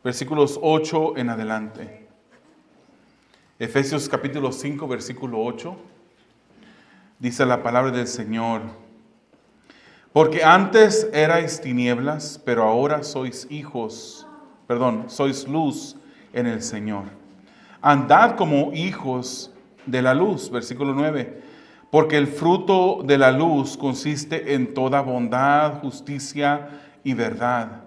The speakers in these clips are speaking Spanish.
versículos 8 en adelante. Efesios capítulo 5, versículo 8. Dice la palabra del Señor: porque antes erais tinieblas, pero ahora sois sois luz en el Señor. Andad como hijos de la luz. Versículo 9. Porque el fruto de la luz consiste en toda bondad, justicia y verdad,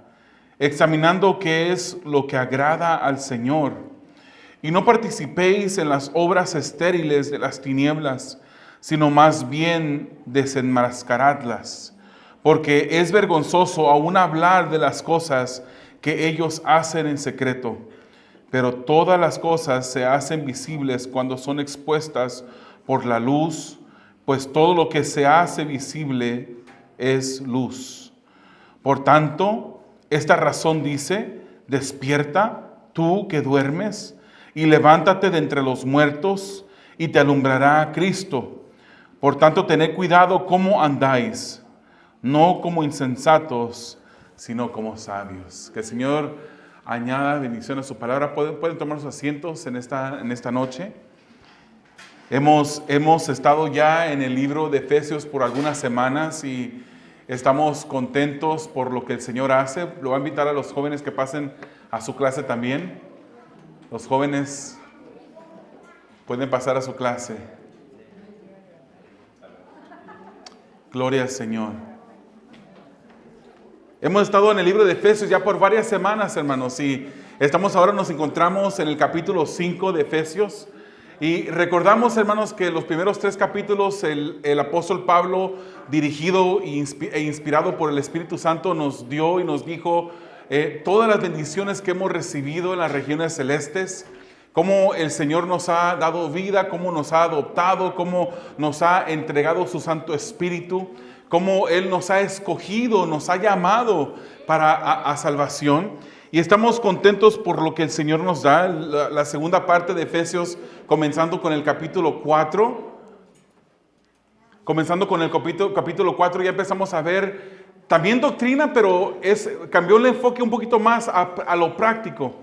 examinando qué es lo que agrada al Señor. Y no participéis en las obras estériles de las tinieblas, sino más bien desenmascaradlas. Porque es vergonzoso aún hablar de las cosas que ellos hacen en secreto. Pero todas las cosas se hacen visibles cuando son expuestas por la luz, pues todo lo que se hace visible es luz. Por tanto, esta razón dice: despierta, tú que duermes, y levántate de entre los muertos, y te alumbrará Cristo. Por tanto, tened cuidado cómo andáis, no como insensatos, sino como sabios. Que el Señor añada bendición a su palabra. Pueden tomar sus asientos en esta noche. Hemos estado ya en el libro de Efesios por algunas semanas y estamos contentos por lo que el Señor hace. Lo voy a invitar a los jóvenes que pasen a su clase también. Los jóvenes pueden pasar a su clase. Gloria al Señor. Hemos estado en el libro de Efesios ya por varias semanas, hermanos, y nos encontramos en el capítulo 5 de Efesios. Y recordamos, hermanos, que los primeros 3 capítulos el apóstol Pablo, dirigido e inspirado por el Espíritu Santo, nos dio y nos dijo todas las bendiciones que hemos recibido en las regiones celestes, cómo el Señor nos ha dado vida, cómo nos ha adoptado, cómo nos ha entregado su Santo Espíritu, cómo Él nos ha escogido, nos ha llamado a salvación. Y estamos contentos por lo que el Señor nos da. La segunda parte de Efesios, comenzando con el capítulo 4. Comenzando con el capítulo 4, ya empezamos a ver también doctrina, pero cambió el enfoque un poquito más a lo práctico.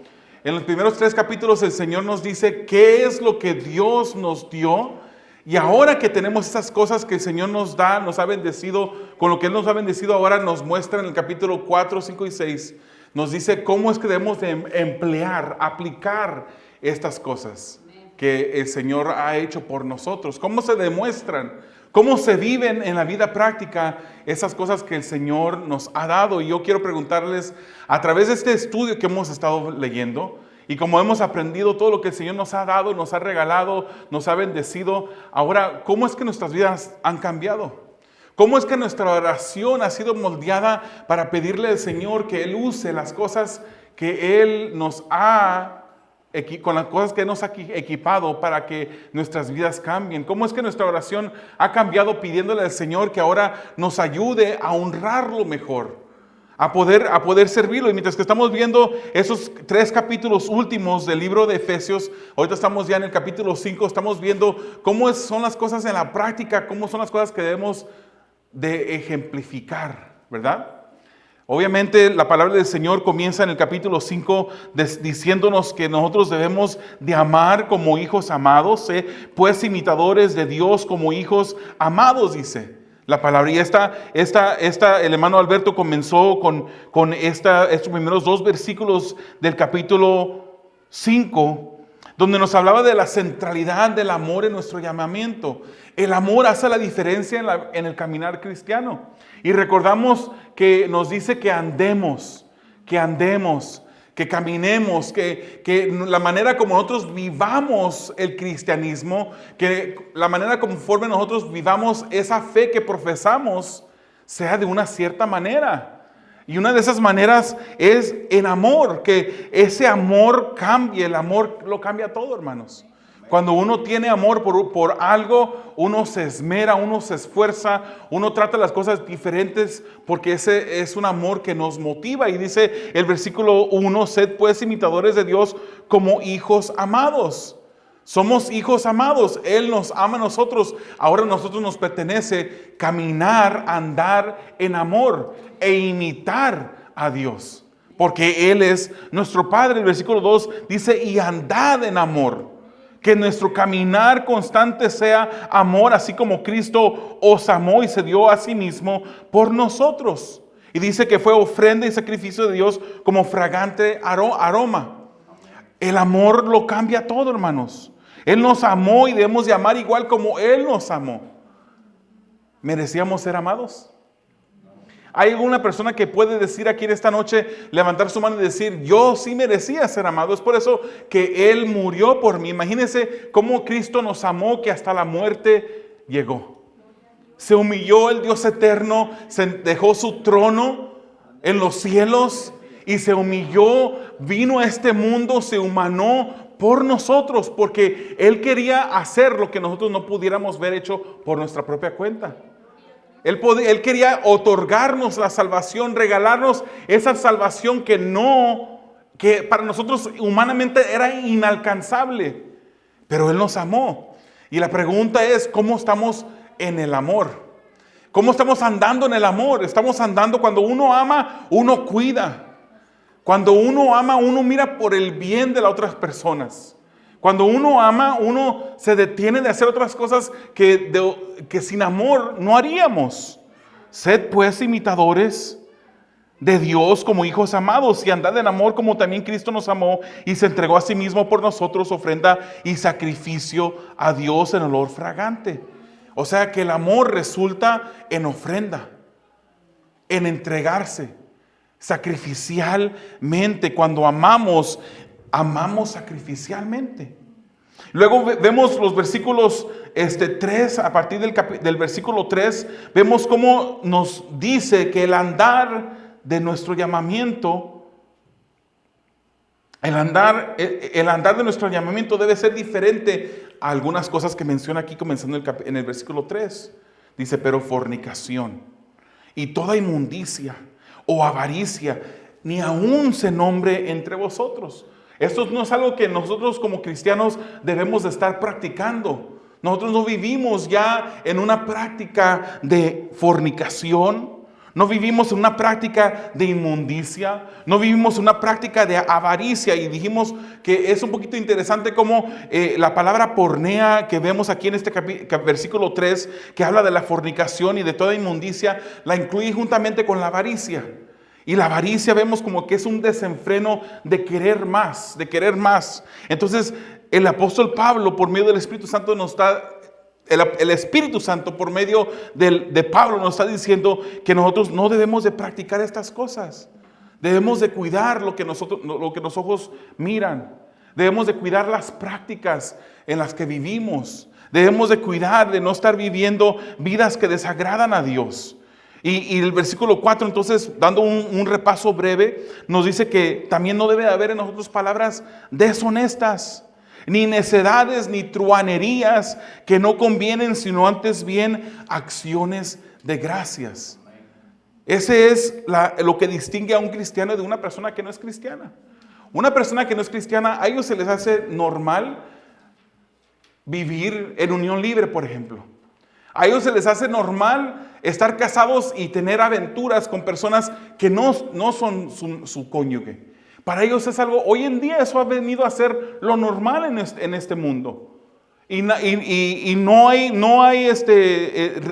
En los primeros 3 capítulos el Señor nos dice qué es lo que Dios nos dio. Y ahora que tenemos esas cosas que el Señor nos da, nos ha bendecido, con lo que Él nos ha bendecido, ahora nos muestra en el capítulo 4, 5 y 6. Nos dice cómo es que debemos de aplicar estas cosas que el Señor ha hecho por nosotros. Cómo se demuestran, cómo se viven en la vida práctica esas cosas que el Señor nos ha dado. Y yo quiero preguntarles, a través de este estudio que hemos estado leyendo, y como hemos aprendido todo lo que el Señor nos ha dado, nos ha regalado, nos ha bendecido, ahora, ¿cómo es que nuestras vidas han cambiado? ¿Cómo es que nuestra oración ha sido moldeada para pedirle al Señor que Él use las cosas que Él nos ha, con las cosas que Él nos ha equipado para que nuestras vidas cambien? ¿Cómo es que nuestra oración ha cambiado pidiéndole al Señor que ahora nos ayude a honrarlo mejor, a poder servirlo? Y mientras que estamos viendo esos 3 capítulos últimos del libro de Efesios, ahorita estamos ya en el capítulo 5, estamos viendo cómo son las cosas en la práctica, cómo son las cosas que debemos de ejemplificar, ¿verdad? Obviamente la palabra del Señor comienza en el capítulo 5 diciéndonos que nosotros debemos de amar como hijos amados, pues imitadores de Dios como hijos amados, dice la palabra. Y el hermano Alberto comenzó con estos primeros 2 versículos del capítulo 5, donde nos hablaba de la centralidad del amor en nuestro llamamiento. El amor hace la diferencia en el caminar cristiano. Y recordamos que nos dice que andemos, que caminemos, que la manera como nosotros vivamos el cristianismo, que la manera conforme nosotros vivamos esa fe que profesamos, sea de una cierta manera. Y una de esas maneras es en amor, que ese amor cambie. El amor lo cambia todo, hermanos. Cuando uno tiene amor por algo, uno se esmera, uno se esfuerza, uno trata las cosas diferentes, porque ese es un amor que nos motiva. Y dice el versículo 1, sed pues imitadores de Dios como hijos amados. Somos hijos amados, Él nos ama a nosotros. Ahora a nosotros nos pertenece caminar, andar en amor e imitar a Dios. porque Él es nuestro Padre. El versículo 2 dice, y andad en amor. Que nuestro caminar constante sea amor, así como Cristo os amó y se dio a sí mismo por nosotros. Y dice que fue ofrenda y sacrificio de Dios como fragante aroma. El amor lo cambia todo, hermanos. Él nos amó y debemos de amar igual como Él nos amó. ¿Merecíamos ser amados? ¿Hay alguna persona que puede decir aquí en esta noche, levantar su mano y decir, yo sí merecía ser amado? Es por eso que Él murió por mí. Imagínense cómo Cristo nos amó, que hasta la muerte llegó. Se humilló el Dios eterno, se dejó su trono en los cielos y se humilló, vino a este mundo, se humanó por nosotros, porque Él quería hacer lo que nosotros no pudiéramos ver hecho por nuestra propia cuenta. Él quería otorgarnos la salvación, regalarnos esa salvación que para nosotros humanamente era inalcanzable. Pero Él nos amó. Y la pregunta es, ¿cómo estamos en el amor? ¿Cómo estamos andando en el amor? Estamos andando, cuando uno ama, uno cuida. Cuando uno ama, uno mira por el bien de las otras personas. Cuando uno ama, uno se detiene de hacer otras cosas que sin amor no haríamos. Sed pues imitadores de Dios como hijos amados, y andad en amor como también Cristo nos amó y se entregó a sí mismo por nosotros, ofrenda y sacrificio a Dios en olor fragante. O sea que el amor resulta en ofrenda, en entregarse sacrificialmente. Cuando amamos sacrificialmente. Luego vemos los versículos 3, a partir del versículo 3, vemos cómo nos dice que el andar de nuestro llamamiento, el andar de nuestro llamamiento debe ser diferente a algunas cosas que menciona aquí, comenzando en el versículo 3. Dice, pero fornicación y toda inmundicia o avaricia, ni aún se nombre entre vosotros. Esto no es algo que nosotros como cristianos debemos de estar practicando. Nosotros no vivimos ya en una práctica de fornicación, no vivimos en una práctica de inmundicia, no vivimos en una práctica de avaricia. Y dijimos que es un poquito interesante cómo la palabra pornea que vemos aquí en este versículo 3, que habla de la fornicación y de toda inmundicia, la incluye juntamente con la avaricia. Y la avaricia vemos como que es un desenfreno de querer más, de querer más. Entonces el apóstol Pablo, por medio del Espíritu Santo, el Espíritu Santo por medio de Pablo nos está diciendo que nosotros no debemos de practicar estas cosas. Debemos de cuidar lo que los ojos miran. Debemos de cuidar las prácticas en las que vivimos. Debemos de cuidar de no estar viviendo vidas que desagradan a Dios. Y el versículo 4, entonces, dando un repaso breve, nos dice que también no debe de haber en nosotros palabras deshonestas, ni necedades, ni truanerías que no convienen, sino antes bien acciones de gracias. Ese es lo que distingue a un cristiano de una persona que no es cristiana. Una persona que no es cristiana, a ellos se les hace normal vivir en unión libre, por ejemplo. A ellos se les hace normal estar casados y tener aventuras con personas que no son su cónyuge. Para ellos es algo, hoy en día eso ha venido a ser lo normal en este mundo. Y no hay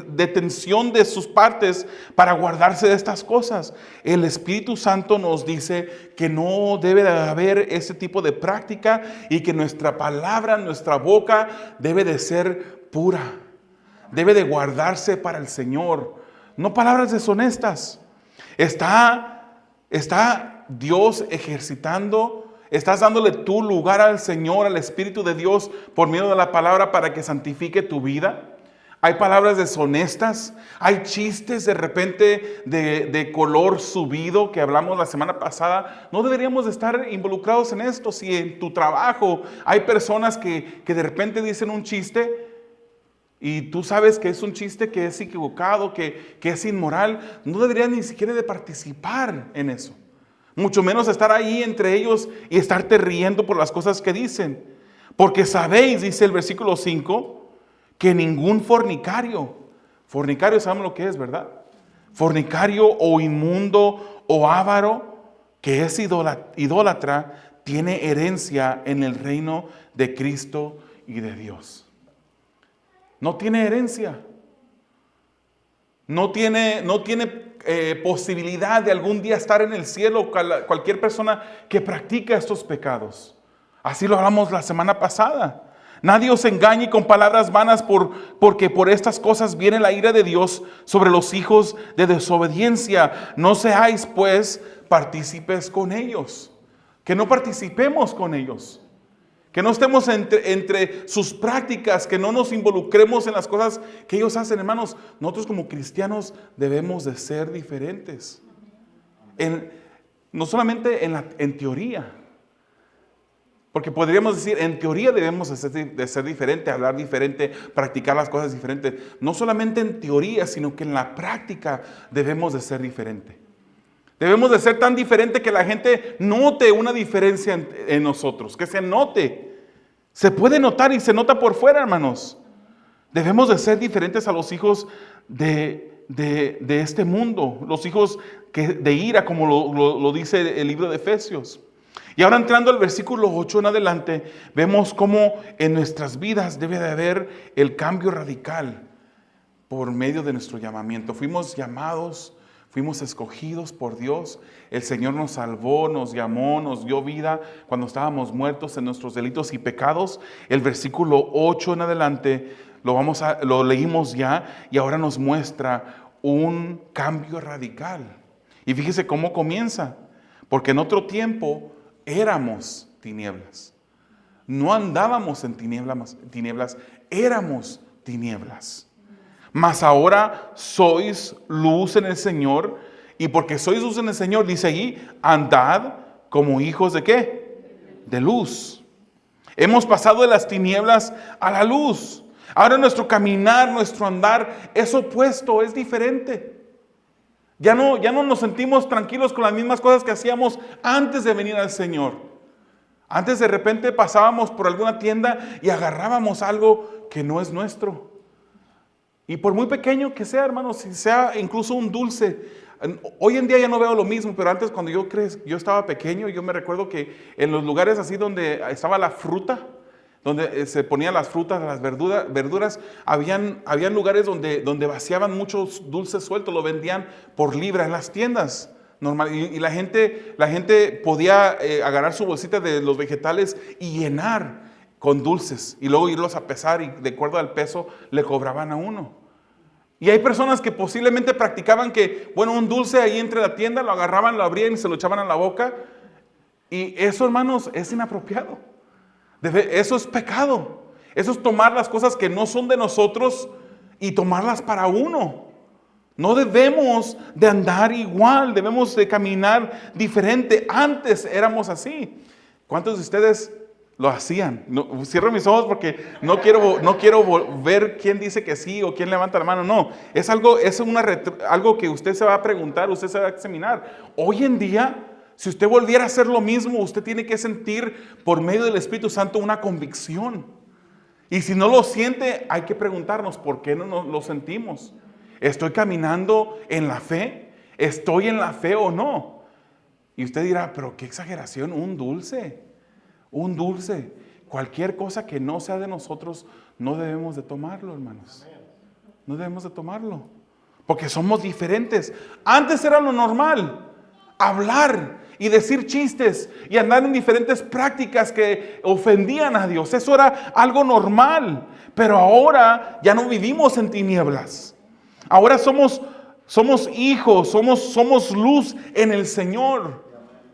detención de sus partes para guardarse de estas cosas. El Espíritu Santo nos dice que no debe de haber ese tipo de práctica y que nuestra palabra, nuestra boca debe de ser pura. Debe de guardarse para el Señor. No palabras deshonestas. Está Dios ejercitando. Estás dándole tu lugar al Señor, al Espíritu de Dios, por medio de la palabra para que santifique tu vida. Hay palabras deshonestas. Hay chistes de repente de color subido que hablamos la semana pasada. No deberíamos de estar involucrados en esto. Si en tu trabajo hay personas que de repente dicen un chiste y tú sabes que es un chiste que es equivocado, que es inmoral, no deberías ni siquiera de participar en eso. Mucho menos estar ahí entre ellos y estarte riendo por las cosas que dicen. Porque sabéis, dice el versículo 5, que ningún fornicario sabemos lo que es, ¿verdad? Fornicario o inmundo o avaro, que es idólatra tiene herencia en el reino de Cristo y de Dios. No tiene herencia. No tiene posibilidad de algún día estar en el cielo cualquier persona que practica estos pecados. Así lo hablamos la semana pasada. Nadie os engañe con palabras vanas porque por estas cosas viene la ira de Dios sobre los hijos de desobediencia. No seáis pues partícipes con ellos. Que no participemos con ellos. Que no estemos entre sus prácticas, que no nos involucremos en las cosas que ellos hacen, hermanos. Nosotros como cristianos debemos de ser diferentes. No solamente en teoría. Porque podríamos decir, en teoría debemos de ser diferente, hablar diferente, practicar las cosas diferentes. No solamente en teoría, sino que en la práctica debemos de ser diferente. Debemos de ser tan diferente que la gente note una diferencia en nosotros, que se note. Se puede notar y se nota por fuera, hermanos. Debemos de ser diferentes a los hijos de este mundo, los hijos de ira, como lo dice el libro de Efesios. Y ahora entrando al versículo 8 en adelante, vemos cómo en nuestras vidas debe de haber el cambio radical por medio de nuestro llamamiento. Fuimos llamados, fuimos escogidos por Dios. El Señor nos salvó, nos llamó, nos dio vida cuando estábamos muertos en nuestros delitos y pecados. El versículo 8 en adelante lo leímos ya y ahora nos muestra un cambio radical. Y fíjese cómo comienza. Porque en otro tiempo éramos tinieblas. No andábamos en tinieblas, éramos tinieblas. Mas ahora sois luz en el Señor, y porque sois luz en el Señor, dice allí, andad como hijos ¿de qué? De luz. Hemos pasado de las tinieblas a la luz. Ahora nuestro caminar, nuestro andar es opuesto, es diferente. Ya no nos sentimos tranquilos con las mismas cosas que hacíamos antes de venir al Señor. Antes de repente pasábamos por alguna tienda y agarrábamos algo que no es nuestro. Y por muy pequeño que sea, hermanos, si sea incluso un dulce. Hoy en día ya no veo lo mismo, pero antes cuando yo estaba pequeño, yo me recuerdo que en los lugares así donde estaba la fruta, donde se ponían las frutas, las verduras, habían lugares donde vaciaban muchos dulces sueltos, lo vendían por libra en las tiendas. Normal, y la gente podía agarrar su bolsita de los vegetales y llenar con dulces y luego irlos a pesar y de acuerdo al peso le cobraban a uno. Y hay personas que posiblemente practicaban que, un dulce ahí entre la tienda, lo agarraban, lo abrían y se lo echaban a la boca. Y eso, hermanos, es inapropiado. Eso es pecado. Eso es tomar las cosas que no son de nosotros y tomarlas para uno. No debemos de andar igual, debemos de caminar diferente. Antes éramos así. ¿Cuántos de ustedes lo hacían? No, cierro mis ojos porque no quiero ver quién dice que sí o quién levanta la mano. No, es algo que usted se va a preguntar, usted se va a examinar. Hoy en día, si usted volviera a hacer lo mismo, usted tiene que sentir por medio del Espíritu Santo una convicción. Y si no lo siente, hay que preguntarnos por qué no lo sentimos. ¿Estoy caminando en la fe? ¿Estoy en la fe o no? Y usted dirá, pero qué exageración, un dulce. Cualquier cosa que no sea de nosotros, no debemos de tomarlo, hermanos. No debemos de tomarlo. Porque somos diferentes. Antes era lo normal, hablar y decir chistes y andar en diferentes prácticas que ofendían a Dios. Eso era algo normal. Pero ahora ya no vivimos en tinieblas. Ahora somos hijos, somos luz en el Señor.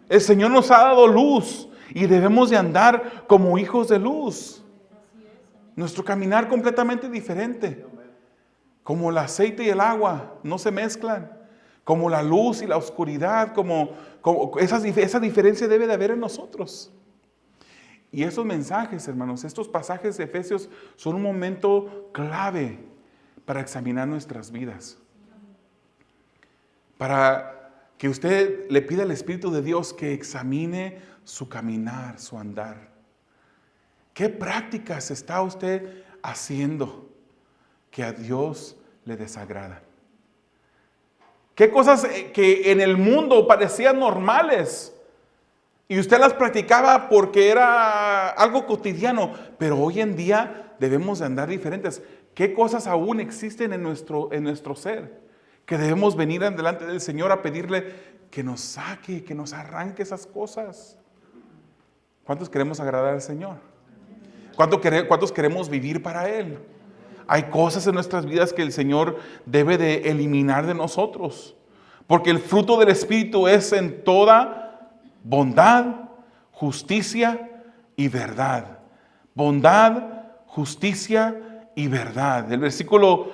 El Señor nos ha dado luz y debemos de andar como hijos de luz. Nuestro caminar completamente diferente. Como el aceite y el agua no se mezclan. Como la luz y la oscuridad, esa diferencia debe de haber en nosotros. Y esos mensajes, hermanos, estos pasajes de Efesios son un momento clave para examinar nuestras vidas. Para que usted le pida al Espíritu de Dios que examine su caminar, su andar. ¿Qué prácticas está usted haciendo que a Dios le desagrada? ¿Qué cosas que en el mundo parecían normales Y usted las practicaba porque era algo cotidiano, pero hoy en día debemos de andar diferentes. ¿Qué cosas aún existen en nuestro ser? Que debemos venir delante del Señor a pedirle que nos saque, que nos arranque esas cosas. ¿Cuántos queremos agradar al Señor? ¿Cuántos queremos vivir para Él? Hay cosas en nuestras vidas que el Señor debe de eliminar de nosotros. Porque el fruto del Espíritu es en toda bondad, justicia y verdad. Bondad, justicia y verdad. El versículo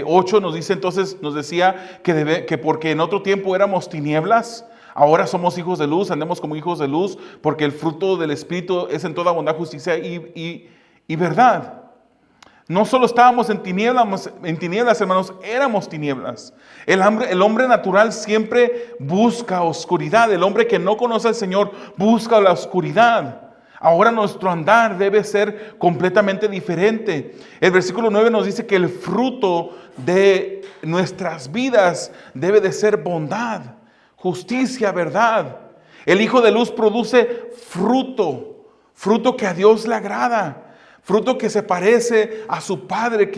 8 nos dice entonces, nos decía que porque en otro tiempo éramos tinieblas, ahora somos hijos de luz, andemos como hijos de luz, porque el fruto del Espíritu es en toda bondad, justicia y verdad. No solo estábamos en tinieblas, hermanos, éramos tinieblas. El hombre natural siempre busca oscuridad. El hombre que no conoce al Señor busca la oscuridad. Ahora nuestro andar debe ser completamente diferente. El versículo 9 nos dice que el fruto de nuestras vidas debe de ser bondad, justicia, verdad. El Hijo de Luz produce fruto que a Dios le agrada. Fruto que se parece a su Padre,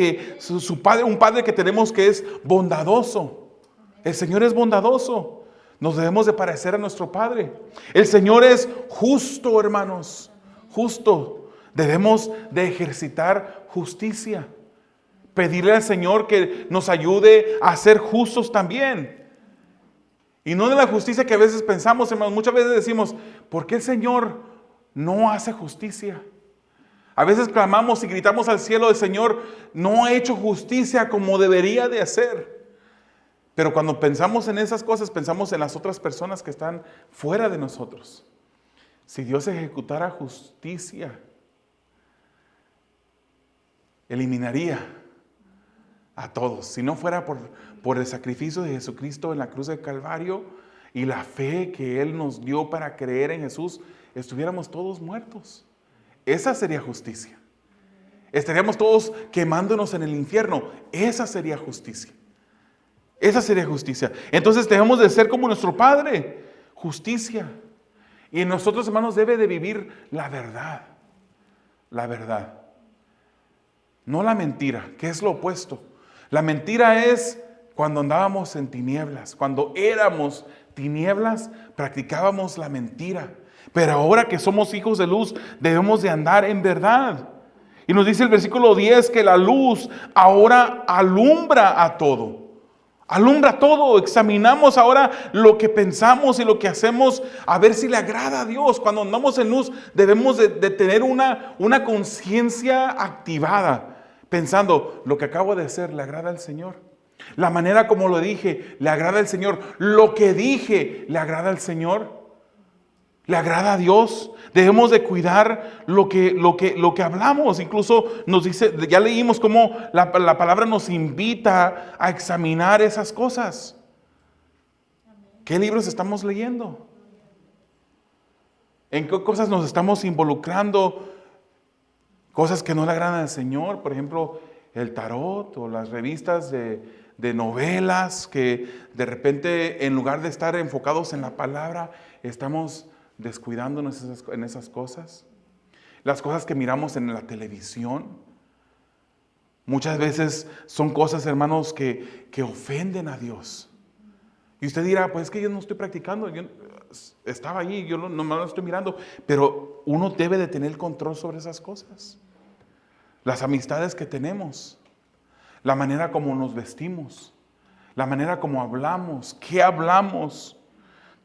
un Padre que tenemos que es bondadoso. El Señor es bondadoso. Nos debemos de parecer a nuestro Padre. El Señor es justo, hermanos. Justo. Debemos de ejercitar justicia. Pedirle al Señor que nos ayude a ser justos también. Y no de la justicia que a veces pensamos, hermanos. Muchas veces decimos, ¿por qué el Señor no hace justicia? A veces clamamos y gritamos al cielo del Señor, no ha hecho justicia como debería de hacer. Pero cuando pensamos en esas cosas, pensamos en las otras personas que están fuera de nosotros. Si Dios ejecutara justicia, eliminaría a todos. Si no fuera por el sacrificio de Jesucristo en la cruz del Calvario y la fe que Él nos dio para creer en Jesús, estuviéramos todos muertos. Esa sería justicia. Estaríamos todos quemándonos en el infierno. Esa sería justicia. Esa sería justicia. Entonces debemos de ser como nuestro Padre. Justicia. Y en nosotros, hermanos, debe de vivir la verdad. La verdad. No la mentira, que es lo opuesto. La mentira es cuando andábamos en tinieblas. Cuando éramos tinieblas, practicábamos la mentira. Pero ahora que somos hijos de luz, debemos de andar en verdad. Y nos dice el versículo 10 que la luz ahora alumbra a todo. Alumbra todo. Examinamos ahora lo que pensamos y lo que hacemos a ver si le agrada a Dios. Cuando andamos en luz debemos de tener una conciencia activada. Pensando, lo que acabo de hacer le agrada al Señor. La manera como lo dije le agrada al Señor. Lo que dije le agrada al Señor. ¿Le agrada a Dios? Debemos de cuidar lo que hablamos. Incluso nos dice, ya leímos cómo la palabra nos invita a examinar esas cosas. ¿Qué libros estamos leyendo? ¿En qué cosas nos estamos involucrando? Cosas que no le agradan al Señor. Por ejemplo, el tarot o las revistas de novelas que de repente, en lugar de estar enfocados en la palabra, estamos descuidándonos en esas cosas. Las cosas que miramos en la televisión muchas veces son cosas, hermanos, que ofenden a Dios. Y usted dirá, pues es que yo no estoy practicando, yo estaba ahí, yo no lo estoy mirando. Pero uno debe de tener control sobre esas cosas. Las amistades que tenemos, la manera como nos vestimos, la manera como hablamos, qué hablamos.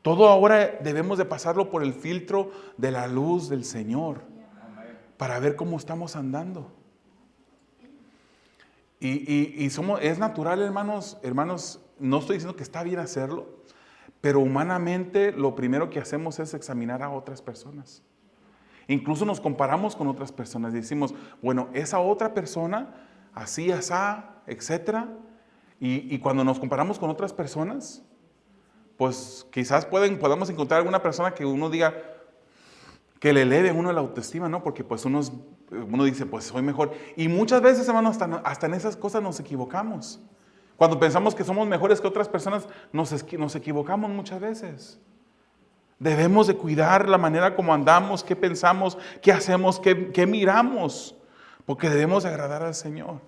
Todo ahora debemos de pasarlo por el filtro de la luz del Señor para ver cómo estamos andando. Y es natural, hermanos, no estoy diciendo que está bien hacerlo, pero humanamente lo primero que hacemos es examinar a otras personas. Incluso nos comparamos con otras personas y decimos, bueno, esa otra persona, así, asá, etcétera. Y cuando nos comparamos con otras personas, pues quizás podamos encontrar alguna persona que uno diga que le eleve a uno la autoestima, ¿no? Porque pues uno dice, pues soy mejor. Y muchas veces, hermanos, hasta en esas cosas nos equivocamos. Cuando pensamos que somos mejores que otras personas, nos equivocamos muchas veces. Debemos de cuidar la manera como andamos, qué pensamos, qué hacemos, qué miramos, porque debemos de agradar al Señor.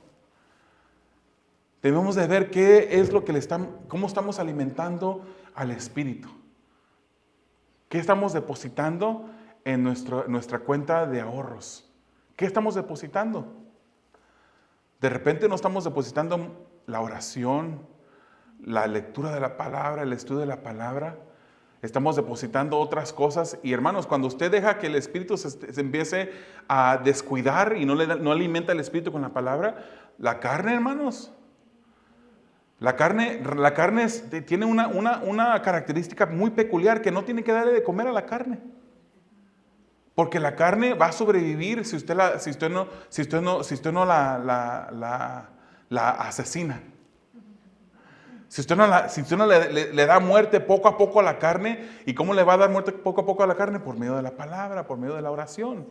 Debemos de ver qué es lo que cómo estamos alimentando al Espíritu. ¿Qué estamos depositando en nuestra cuenta de ahorros? ¿Qué estamos depositando? De repente no estamos depositando la oración, la lectura de la palabra, el estudio de la palabra. Estamos depositando otras cosas. Y hermanos, cuando usted deja que el Espíritu se empiece a descuidar y no alimenta el Espíritu con la palabra, la carne, hermanos, la carne tiene una característica muy peculiar, que no tiene que darle de comer a la carne. Porque la carne va a sobrevivir si usted no la asesina. Si usted no le da muerte poco a poco a la carne, ¿y cómo le va a dar muerte poco a poco a la carne? Por medio de la palabra, por medio de la oración.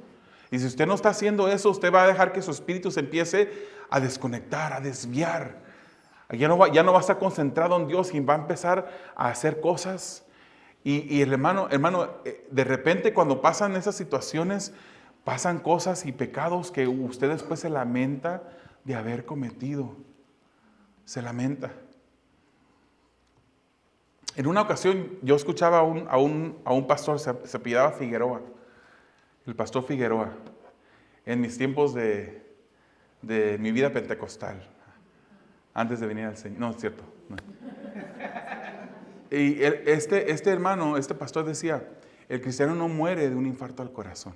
Y si usted no está haciendo eso, usted va a dejar que su espíritu se empiece a desconectar, a desviar. Ya no va a estar concentrado en Dios y va a empezar a hacer cosas. Y el hermano, de repente cuando pasan esas situaciones, pasan cosas y pecados que usted después se lamenta de haber cometido. Se lamenta. En una ocasión yo escuchaba a un pastor, se apellidaba Figueroa, el pastor Figueroa, en mis tiempos de mi vida pentecostal, antes de venir al Señor. No, es cierto. No. Y este hermano, este pastor decía, el cristiano no muere de un infarto al corazón.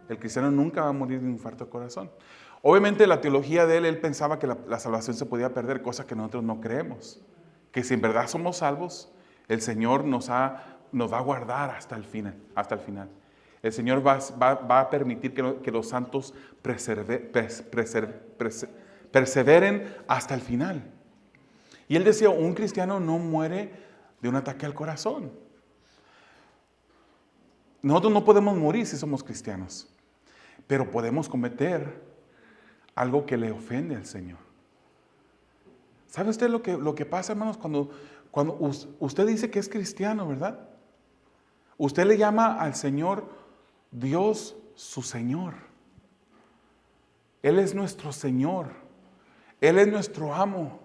El cristiano nunca va a morir de un infarto al corazón. Obviamente la teología de él pensaba que la salvación se podía perder, cosa que nosotros no creemos. Que si en verdad somos salvos, el Señor nos va a guardar hasta el final. El Señor va a permitir que los santos perseveren hasta el final. Y él decía, un cristiano no muere de un ataque al corazón. Nosotros no podemos morir si somos cristianos, pero podemos cometer algo que le ofende al Señor. ¿Sabe usted lo que pasa, hermanos, cuando usted dice que es cristiano, verdad? Usted le llama al Señor Dios su Señor. Él es nuestro Señor. Él es nuestro amo.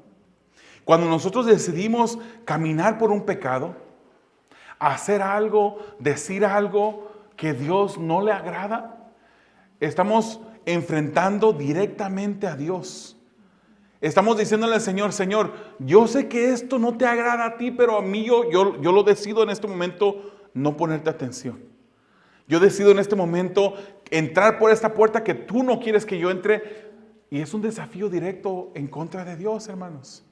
Cuando nosotros decidimos caminar por un pecado, hacer algo, decir algo que Dios no le agrada, estamos enfrentando directamente a Dios. Estamos diciéndole al Señor, Señor, yo sé que esto no te agrada a ti, pero a mí yo lo decido en este momento no ponerte atención. Yo decido en este momento entrar por esta puerta que tú no quieres que yo entre. Y es un desafío directo en contra de Dios, hermanos.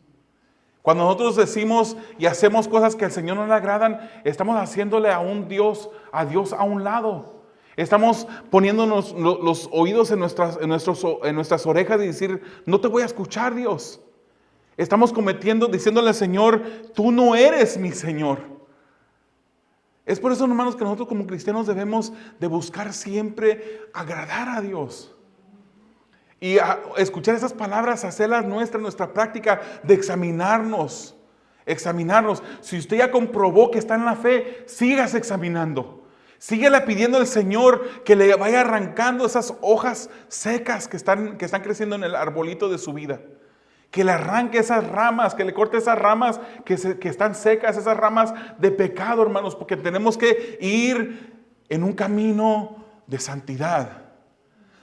Cuando nosotros decimos y hacemos cosas que al Señor no le agradan, estamos haciéndole a Dios a un lado. Estamos poniéndonos los oídos en nuestras orejas y decir, no te voy a escuchar, Dios. Estamos diciéndole al Señor, tú no eres mi Señor. Es por eso, hermanos, que nosotros como cristianos debemos de buscar siempre agradar a Dios. Y escuchar esas palabras, hacerlas nuestra práctica de examinarnos. Si usted ya comprobó que está en la fe, sígase examinando. Síguele pidiendo al Señor que le vaya arrancando esas hojas secas que están creciendo en el arbolito de su vida. Que le arranque esas ramas, que le corte esas ramas que están secas, esas ramas de pecado, hermanos, porque tenemos que ir en un camino de santidad.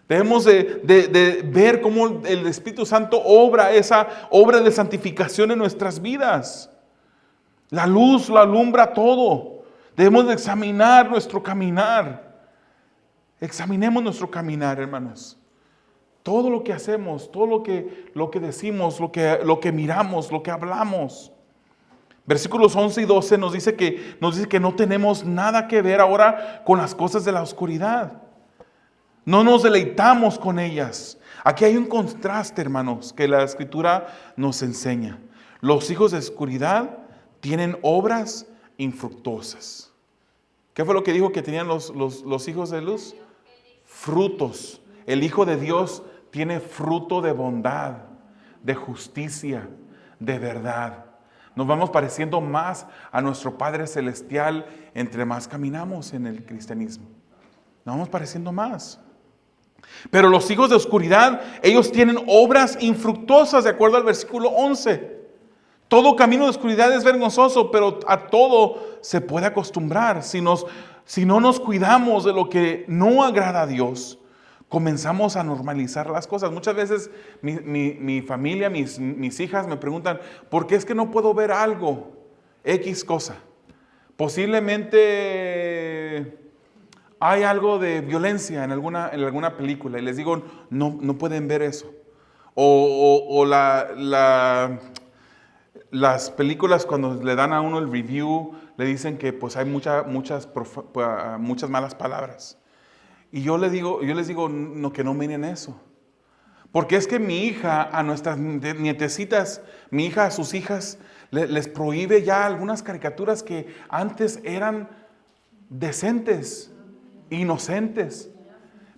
Debemos de ver cómo el Espíritu Santo obra esa obra de santificación en nuestras vidas. La luz lo alumbra todo. Debemos de examinar nuestro caminar. Examinemos nuestro caminar, hermanos. Todo lo que hacemos, todo lo que decimos, lo que miramos, lo que hablamos. Versículos 11 y 12 nos dice que no tenemos nada que ver ahora con las cosas de la oscuridad. No nos deleitamos con ellas. Aquí hay un contraste, hermanos, que la Escritura nos enseña. Los hijos de oscuridad tienen obras infructuosas. ¿Qué fue lo que dijo que tenían los hijos de luz? Frutos. El Hijo de Dios tiene fruto de bondad, de justicia, de verdad. Nos vamos pareciendo más a nuestro Padre Celestial entre más caminamos en el cristianismo. Nos vamos pareciendo más. Pero los hijos de oscuridad, ellos tienen obras infructuosas, de acuerdo al versículo 11. Todo camino de oscuridad es vergonzoso, pero a todo se puede acostumbrar. Si no nos cuidamos de lo que no agrada a Dios, comenzamos a normalizar las cosas. Muchas veces mi familia, mis hijas me preguntan, ¿por qué es que no puedo ver algo? X cosa. Posiblemente hay algo de violencia en alguna película y les digo, no pueden ver eso. O las películas, cuando le dan a uno el review, le dicen que pues hay muchas malas palabras. Y yo les digo no, que no miren eso. Porque es que mi hija, a nuestras nietecitas, mi hija a sus hijas, les prohíbe ya algunas caricaturas que antes eran decentes, inocentes.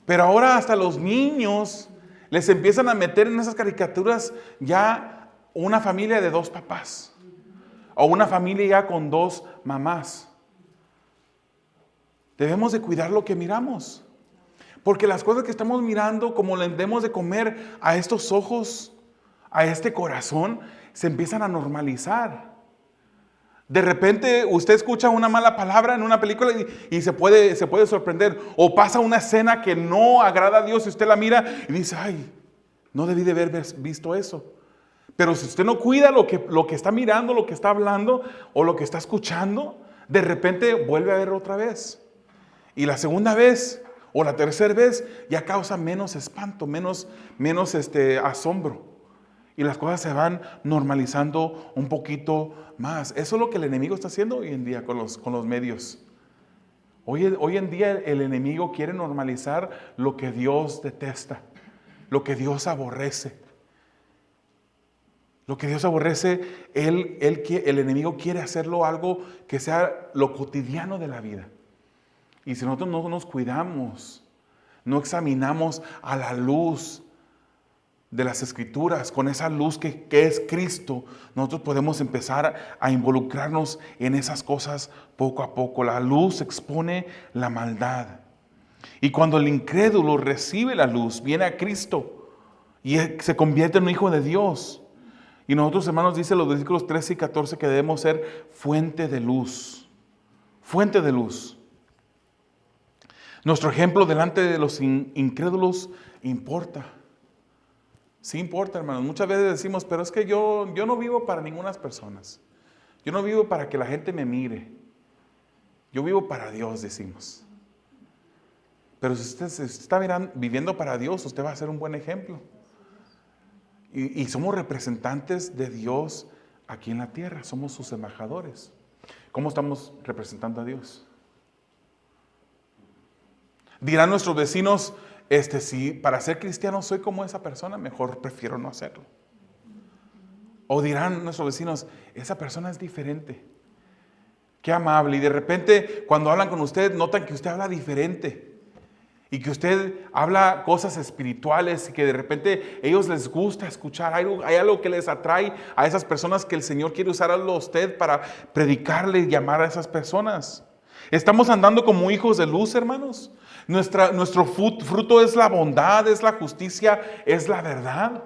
Pero ahora hasta los niños les empiezan a meter en esas caricaturas ya una familia de 2 papás. O una familia ya con 2 mamás. Debemos de cuidar lo que miramos. Porque las cosas que estamos mirando, como le debemos de comer a estos ojos, a este corazón, se empiezan a normalizar. De repente usted escucha una mala palabra en una película y se puede sorprender. O pasa una escena que no agrada a Dios y usted la mira y dice, ay, no debí de haber visto eso. Pero si usted no cuida lo que está mirando, lo que está hablando o lo que está escuchando, de repente vuelve a ver otra vez. Y la segunda vez o la tercera vez ya causa menos espanto, menos asombro. Y las cosas se van normalizando un poquito más. Eso es lo que el enemigo está haciendo hoy en día con los medios. Hoy en día el enemigo quiere normalizar lo que Dios detesta, lo que Dios aborrece. Lo que Dios aborrece, el enemigo quiere hacerlo algo que sea lo cotidiano de la vida. Y si nosotros no nos cuidamos, no examinamos a la luz de las Escrituras, con esa luz que es Cristo, nosotros podemos empezar a involucrarnos en esas cosas poco a poco. La luz expone la maldad. Y cuando el incrédulo recibe la luz, viene a Cristo y se convierte en un hijo de Dios. Y nosotros, hermanos, dice los versículos 13 y 14 que debemos ser fuente de luz. Fuente de luz. Nuestro ejemplo delante de los incrédulos importa. Sí importa, hermanos. Muchas veces decimos, pero es que yo no vivo para ninguna persona. Yo no vivo para que la gente me mire. Yo vivo para Dios, decimos. Pero si usted está viviendo para Dios, usted va a ser un buen ejemplo. Y somos representantes de Dios aquí en la tierra. Somos sus embajadores. ¿Cómo estamos representando a Dios? Dirán nuestros vecinos, si para ser cristiano soy como esa persona, mejor prefiero no hacerlo. O dirán nuestros vecinos, esa persona es diferente. Qué amable. Y de repente, cuando hablan con usted, notan que usted habla diferente. Y que usted habla cosas espirituales y que de repente a ellos les gusta escuchar. Hay algo que les atrae a esas personas que el Señor quiere usar a usted para predicarle y llamar a esas personas. ¿Estamos andando como hijos de luz, hermanos? Nuestro fruto es la bondad, es la justicia, es la verdad.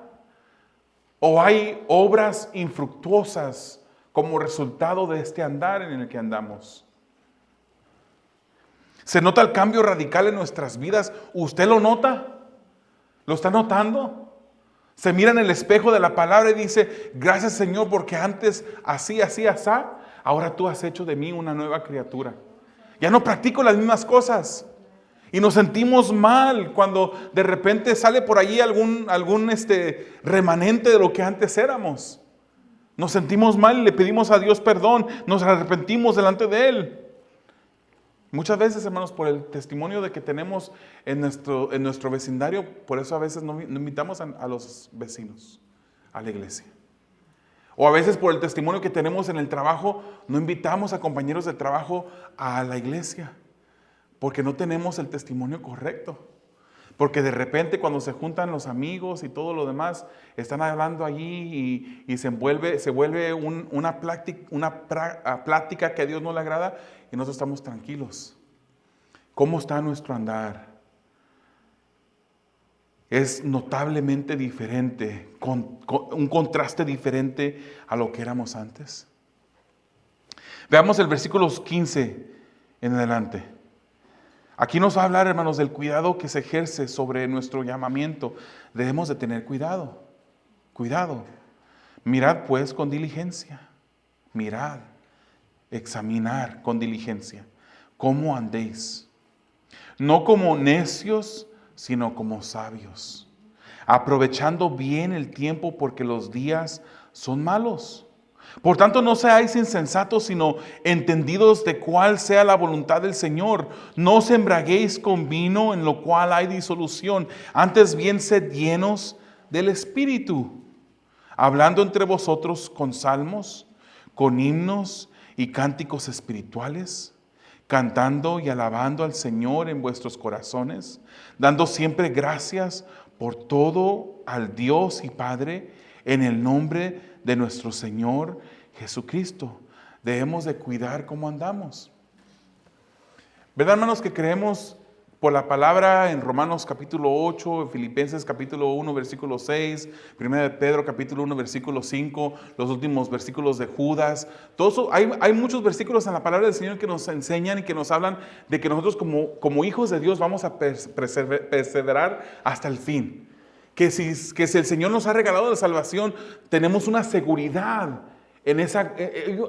¿O hay obras infructuosas como resultado de este andar en el que andamos? ¿Se nota el cambio radical en nuestras vidas? ¿Usted lo nota? ¿Lo está notando? Se mira en el espejo de la palabra y dice, gracias Señor porque antes así, ahora tú has hecho de mí una nueva criatura. Ya no practico las mismas cosas. Y nos sentimos mal cuando de repente sale por allí algún remanente de lo que antes éramos. Nos sentimos mal y le pedimos a Dios perdón, nos arrepentimos delante de Él. Muchas veces, hermanos, por el testimonio de que tenemos en nuestro vecindario, por eso a veces no invitamos a los vecinos a la iglesia. O a veces por el testimonio que tenemos en el trabajo, no invitamos a compañeros de trabajo a la iglesia, porque no tenemos el testimonio correcto. Porque de repente cuando se juntan los amigos y todo lo demás, están hablando allí y se vuelve una plática que a Dios no le agrada y nosotros estamos tranquilos. ¿Cómo está nuestro andar? Es notablemente diferente, con un contraste diferente a lo que éramos antes. Veamos el versículo 15 en adelante. Aquí nos va a hablar, hermanos, del cuidado que se ejerce sobre nuestro llamamiento. Debemos de tener cuidado. Mirad pues con diligencia. Mirad, examinar con diligencia cómo andéis. No como necios, sino como sabios, aprovechando bien el tiempo porque los días son malos. Por tanto, no seáis insensatos, sino entendidos de cuál sea la voluntad del Señor. No os embriaguéis con vino, en lo cual hay disolución. Antes bien, sed llenos del Espíritu, hablando entre vosotros con salmos, con himnos y cánticos espirituales, cantando y alabando al Señor en vuestros corazones, dando siempre gracias por todo al Dios y Padre, en el nombre de nuestro Señor Jesucristo. Debemos de cuidar cómo andamos. ¿Verdad, hermanos, que creemos por la palabra en Romanos capítulo 8, en Filipenses capítulo 1, versículo 6, 1 de Pedro capítulo 1, versículo 5, los últimos versículos de Judas? Todo eso, hay muchos versículos en la palabra del Señor que nos enseñan y que nos hablan de que nosotros como hijos de Dios vamos a perseverar hasta el fin. Que si el Señor nos ha regalado la salvación, tenemos una seguridad en esa,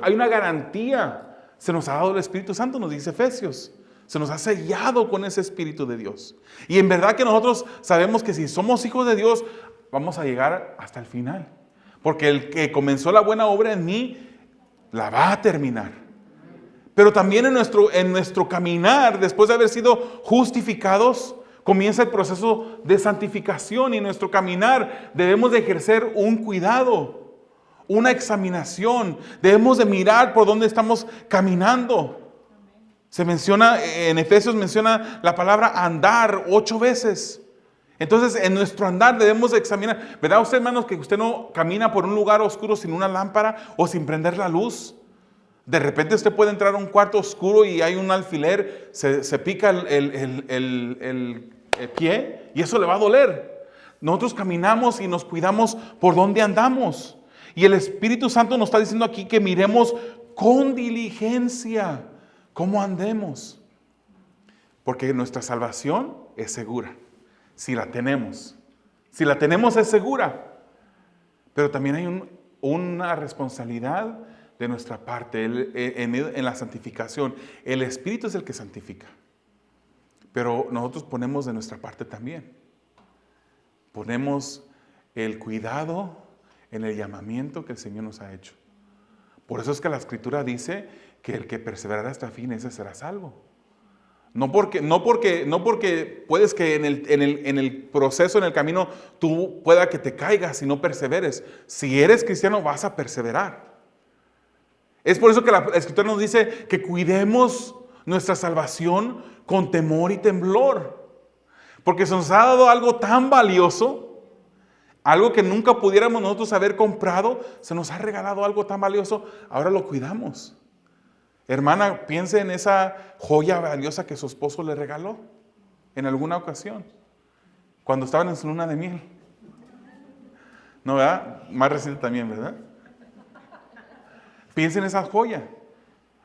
hay una garantía. Se nos ha dado el Espíritu Santo, nos dice Efesios. Se nos ha sellado con ese Espíritu de Dios. Y en verdad que nosotros sabemos que si somos hijos de Dios, vamos a llegar hasta el final. Porque el que comenzó la buena obra en mí, la va a terminar. Pero también en nuestro caminar, después de haber sido justificados, comienza el proceso de santificación, y en nuestro caminar debemos de ejercer un cuidado, una examinación. Debemos de mirar por dónde estamos caminando. Se menciona, en Efesios menciona la palabra andar 8 veces. Entonces, en nuestro andar debemos de examinar. ¿Verdad usted, hermanos, que usted no camina por un lugar oscuro sin una lámpara o sin prender la luz? De repente usted puede entrar a un cuarto oscuro y hay un alfiler, se pica el pie y eso le va a doler. Nosotros caminamos y nos cuidamos por dónde andamos. Y el Espíritu Santo nos está diciendo aquí que miremos con diligencia cómo andemos. Porque nuestra salvación es segura. Si la tenemos es segura. Pero también hay una responsabilidad de nuestra parte en la santificación. El Espíritu es el que santifica. Pero nosotros ponemos de nuestra parte también. Ponemos el cuidado en el llamamiento que el Señor nos ha hecho. Por eso es que la Escritura dice que el que perseverará hasta el fin, ese será salvo. No porque puedes que en el proceso, en el camino, tú pueda que te caigas y no perseveres. Si eres cristiano, vas a perseverar. Es por eso que la Escritura nos dice que cuidemos nuestra salvación con temor y temblor. Porque se nos ha dado algo tan valioso, algo que nunca pudiéramos nosotros haber comprado. Se nos ha regalado algo tan valioso, ahora lo cuidamos. Hermana, piense en esa joya valiosa que su esposo le regaló en alguna ocasión, cuando estaban en su luna de miel. ¿No, verdad? Más reciente también, ¿verdad? Piense en esa joya.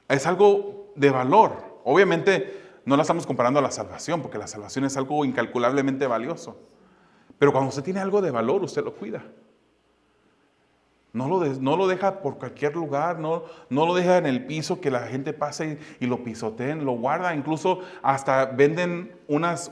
Es algo de valor. Obviamente no la estamos comparando a la salvación, porque la salvación es algo incalculablemente valioso. Pero cuando usted tiene algo de valor, usted lo cuida. No lo deja por cualquier lugar, no lo deja en el piso que la gente pase y lo pisoteen, lo guarda. Incluso hasta venden unas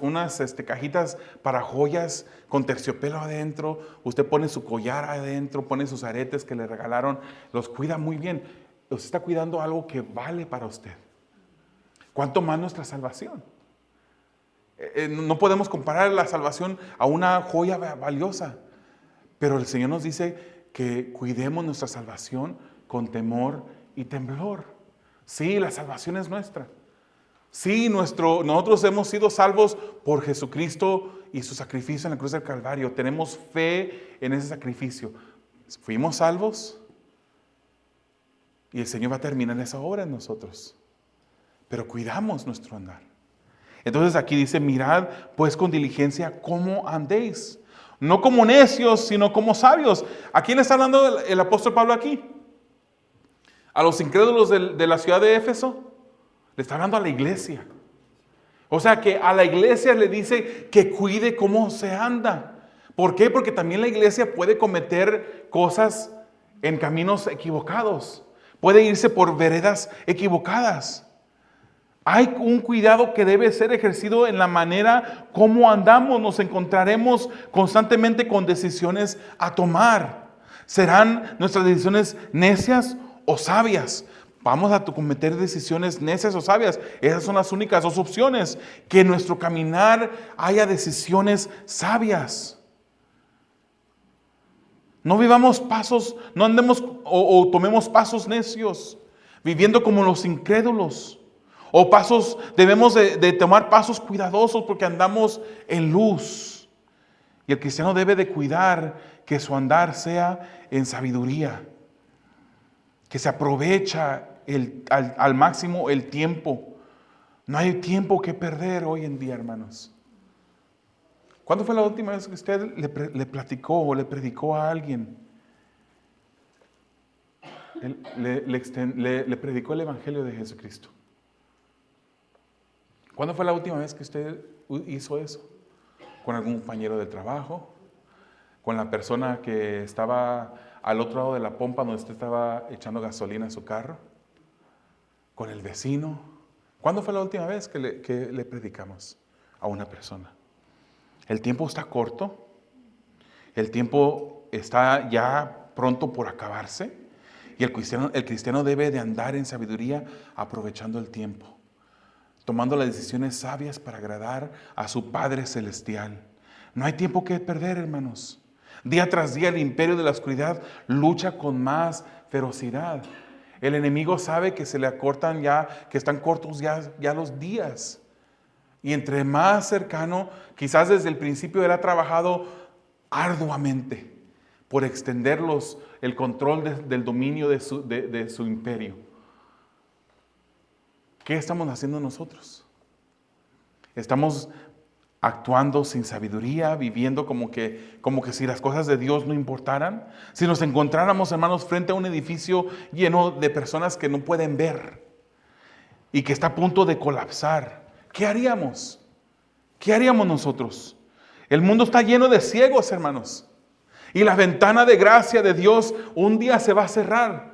cajitas para joyas con terciopelo adentro. Usted pone su collar adentro, pone sus aretes que le regalaron, los cuida muy bien. Usted está cuidando algo que vale para usted. ¿Cuánto más nuestra salvación? No podemos comparar la salvación a una joya valiosa, pero el Señor nos dice que cuidemos nuestra salvación con temor y temblor. Sí, la salvación es nuestra. Sí, nosotros hemos sido salvos por Jesucristo y su sacrificio en la cruz del Calvario. Tenemos fe en ese sacrificio. Fuimos salvos y el Señor va a terminar esa obra en nosotros. Pero cuidamos nuestro andar. Entonces aquí dice, mirad pues con diligencia cómo andéis. No como necios, sino como sabios. ¿A quién está hablando el apóstol Pablo aquí? ¿A los incrédulos de la ciudad de Éfeso? Le está hablando a la iglesia. O sea que a la iglesia le dice que cuide cómo se anda. ¿Por qué? Porque también la iglesia puede cometer cosas en caminos equivocados. Puede irse por veredas equivocadas. Hay un cuidado que debe ser ejercido en la manera como andamos. Nos encontraremos constantemente con decisiones a tomar. ¿Serán nuestras decisiones necias o sabias? Vamos a cometer decisiones necias o sabias. Esas son las únicas dos opciones. Que en nuestro caminar haya decisiones sabias. No vivamos pasos, no andemos o tomemos pasos necios, viviendo como los incrédulos. O debemos de tomar pasos cuidadosos porque andamos en luz. Y el cristiano debe de cuidar que su andar sea en sabiduría. Que se aprovecha al máximo el tiempo. No hay tiempo que perder hoy en día, hermanos. ¿Cuándo fue la última vez que usted le platicó o le predicó a alguien? Le predicó el Evangelio de Jesucristo. ¿Cuándo fue la última vez que usted hizo eso? ¿Con algún compañero de trabajo? ¿Con la persona que estaba al otro lado de la pompa donde usted estaba echando gasolina a su carro? ¿Con el vecino? ¿Cuándo fue la última vez que le predicamos a una persona? El tiempo está corto. El tiempo está ya pronto por acabarse. Y el cristiano debe de andar en sabiduría aprovechando el tiempo, tomando las decisiones sabias para agradar a su Padre Celestial. No hay tiempo que perder, hermanos. Día tras día el imperio de la oscuridad lucha con más ferocidad. El enemigo sabe que se le acortan que están cortos ya los días. Y entre más cercano, quizás desde el principio él ha trabajado arduamente por extender el control del dominio de su imperio. ¿Qué estamos haciendo nosotros? Estamos actuando sin sabiduría, viviendo como que si las cosas de Dios no importaran. Si nos encontráramos, hermanos, frente a un edificio lleno de personas que no pueden ver y que está a punto de colapsar, ¿qué haríamos? ¿Qué haríamos nosotros? El mundo está lleno de ciegos, hermanos. Y la ventana de gracia de Dios un día se va a cerrar.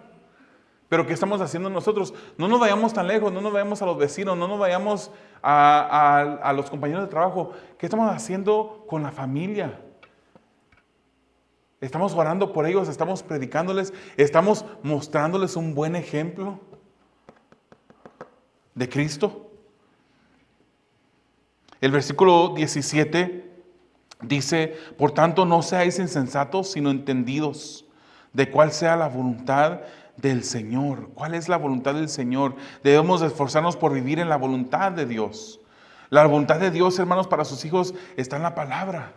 Pero ¿qué estamos haciendo nosotros? No nos vayamos tan lejos, no nos vayamos a los vecinos, no nos vayamos a los compañeros de trabajo. ¿Qué estamos haciendo con la familia? Estamos orando por ellos, estamos predicándoles, estamos mostrándoles un buen ejemplo de Cristo. El versículo 17 dice, por tanto no seáis insensatos, sino entendidos de cuál sea la voluntad del Señor. ¿Cuál es la voluntad del Señor? Debemos esforzarnos por vivir en la voluntad de Dios. La voluntad de Dios, hermanos, para sus hijos está en la palabra.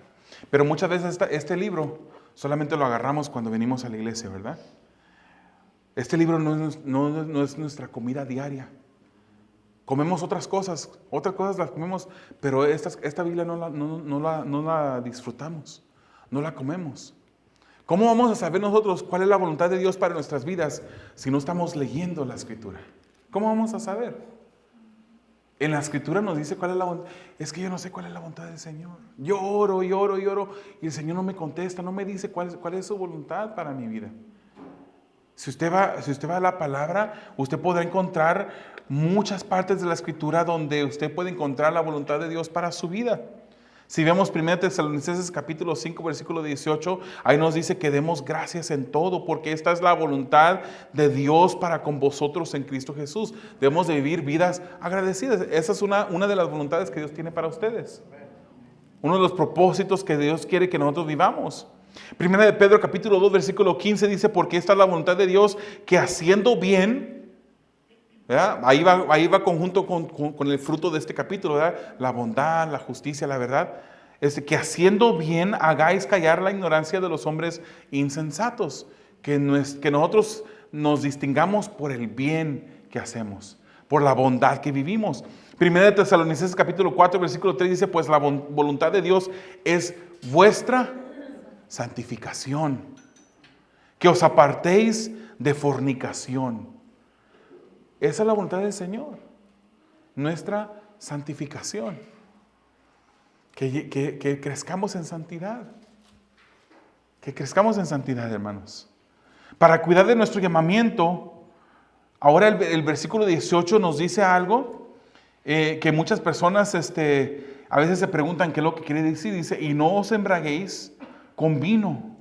Pero muchas veces este libro solamente lo agarramos cuando venimos a la iglesia, ¿verdad? Este libro no es nuestra comida diaria. Comemos otras cosas las comemos, pero esta Biblia no la disfrutamos, no la comemos. ¿Cómo vamos a saber nosotros cuál es la voluntad de Dios para nuestras vidas si no estamos leyendo la Escritura? ¿Cómo vamos a saber? En la Escritura nos dice cuál es la voluntad. Es que yo no sé cuál es la voluntad del Señor. Yo oro y el Señor no me contesta, no me dice cuál es su voluntad para mi vida. Si usted va a la palabra, usted podrá encontrar muchas partes de la Escritura donde usted puede encontrar la voluntad de Dios para su vida. Si vemos 1 Tesalonicenses capítulo 5, versículo 18, ahí nos dice que demos gracias en todo, porque esta es la voluntad de Dios para con vosotros en Cristo Jesús. Debemos de vivir vidas agradecidas. Esa es una de las voluntades que Dios tiene para ustedes. Uno de los propósitos que Dios quiere que nosotros vivamos. 1 de Pedro capítulo 2, versículo 15 dice, porque esta es la voluntad de Dios, que haciendo bien, ¿verdad? Ahí va conjunto con el fruto de este capítulo, ¿verdad? La bondad, la justicia, la verdad. que haciendo bien hagáis callar la ignorancia de los hombres insensatos, que nosotros nos distingamos por el bien que hacemos, por la bondad que vivimos. Primera de Tesalonicenses capítulo 4, versículo 3 dice, pues la voluntad de Dios es vuestra santificación, que os apartéis de fornicación. Esa es la voluntad del Señor, nuestra santificación. Que crezcamos en santidad. Que crezcamos en santidad, hermanos. Para cuidar de nuestro llamamiento, ahora el versículo 18 nos dice algo que muchas personas a veces se preguntan qué es lo que quiere decir. Dice, y no os embriaguéis con vino,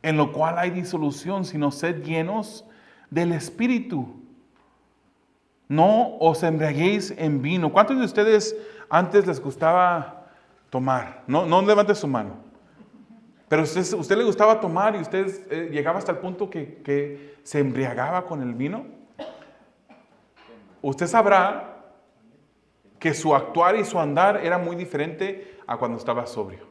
en lo cual hay disolución, sino sed llenos del Espíritu. No os embriaguéis en vino. ¿Cuántos de ustedes antes les gustaba tomar? No levante su mano. Pero usted le gustaba tomar y usted llegaba hasta el punto que se embriagaba con el vino. Usted sabrá que su actuar y su andar era muy diferente a cuando estaba sobrio.